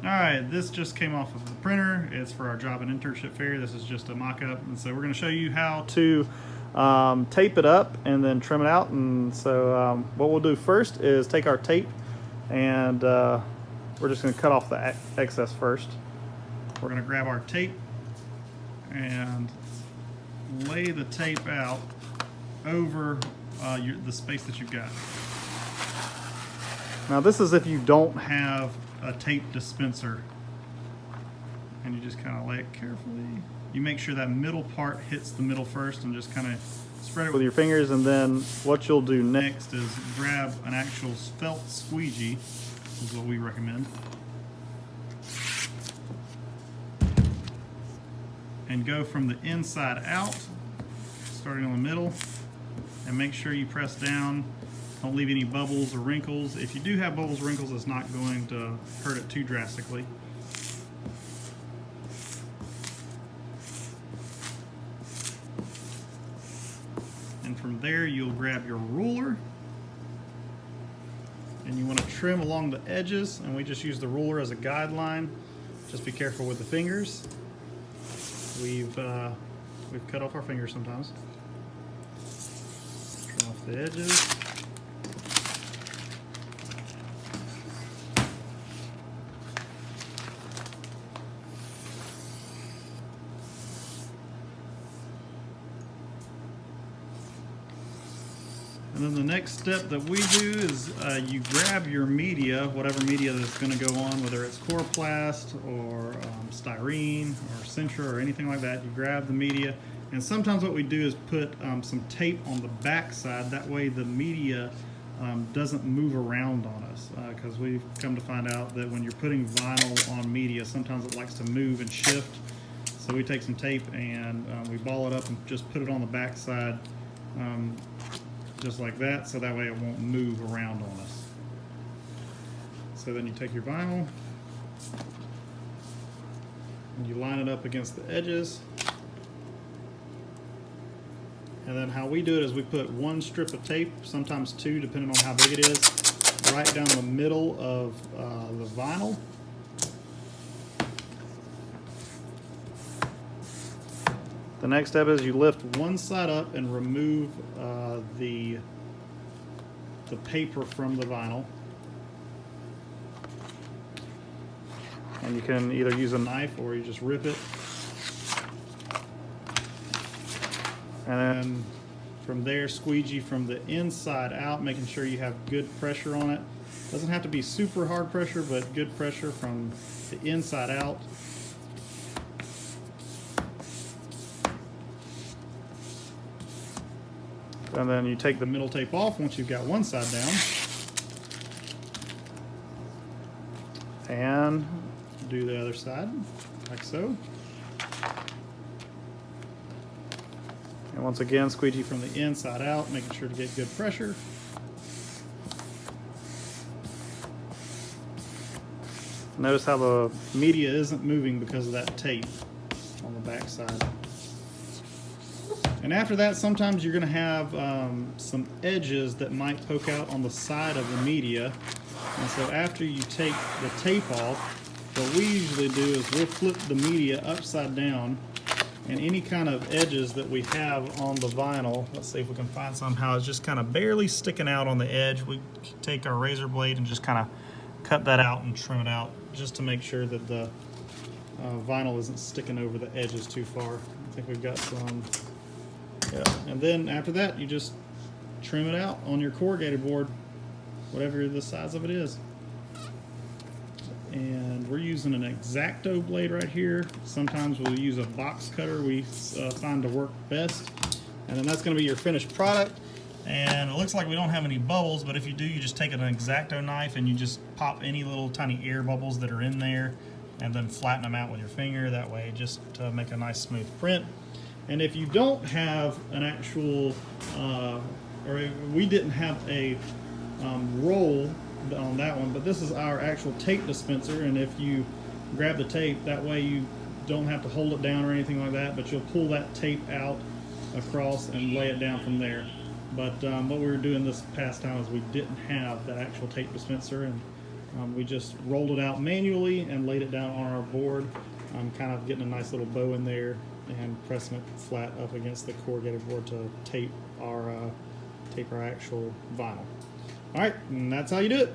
Alright, this just came off of the printer. It's for our job and internship fair. This is just a mock-up, and so we're going to show you how to tape it up and then trim it out. And so what we'll do first is take our tape and we're just going to cut off the excess first. We're going to grab our tape and lay the tape out over the space that you've got. Now this is if you don't have a tape dispenser, and you just kind of lay it carefully. You make sure that middle part hits the middle first and just kind of spread it with your fingers, and then what you'll do next is grab an actual felt squeegee, is what we recommend, and go from the inside out, starting in the middle, and make sure you press down. Don't leave any bubbles or wrinkles. If you do have bubbles or wrinkles, it's not going to hurt it too drastically. And from there, you'll grab your ruler, and you want to trim along the edges, and we just use the ruler as a guideline. Just be careful with the fingers. We've cut off our fingers sometimes. Trim off the edges. And then the next step that we do is you grab your media, whatever media that's going to go on, whether it's Coroplast or styrene or Centra or anything like that. You grab the media, and sometimes what we do is put some tape on the back side. That way the media doesn't move around on us, because we've come to find out that when you're putting vinyl on media, sometimes it likes to move and shift. So we take some tape and we ball it up and just put it on the back side. Just like that, so that way it won't move around on us. So then you take your vinyl and you line it up against the edges. And then how we do it is we put one strip of tape, sometimes two, depending on how big it is, right down the middle of the vinyl. The next step is you lift one side up and remove the paper from the vinyl. And you can either use a knife or you just rip it. And then from there, squeegee from the inside out, making sure you have good pressure on it. Doesn't have to be super hard pressure, but good pressure from the inside out. And then you take the middle tape off once you've got one side down. And do the other side, like so. And once again, squeegee from the inside out, making sure to get good pressure. Notice how the media isn't moving because of that tape on the back side. And after that, sometimes you're going to have some edges that might poke out on the side of the media. And so after you take the tape off, what we usually do is we'll flip the media upside down, and any kind of edges that we have on the vinyl, let's see if we can find somehow, it's just kind of barely sticking out on the edge. We take our razor blade and just kind of cut that out and trim it out, just to make sure that the vinyl isn't sticking over the edges too far. I think we've got some. Yeah. And then after that, you just trim it out on your corrugated board, whatever the size of it is. And we're using an X-Acto blade right here. Sometimes we'll use a box cutter we find to work best. And then that's going to be your finished product. And it looks like we don't have any bubbles, but if you do, you just take an X-Acto knife and you just pop any little tiny air bubbles that are in there and then flatten them out with your finger. That way, just to make a nice smooth print. And if you don't have an actual, or we didn't have a roll on that one, but this is our actual tape dispenser, and if you grab the tape, that way you don't have to hold it down or anything like that, but you'll pull that tape out across and lay it down from there. But what we were doing this past time is we didn't have that actual tape dispenser, and We just rolled it out manually and laid it down on our board. I'm kind of getting a nice little bow in there and pressing it flat up against the corrugated board to tape our actual vinyl. All right, and that's how you do it.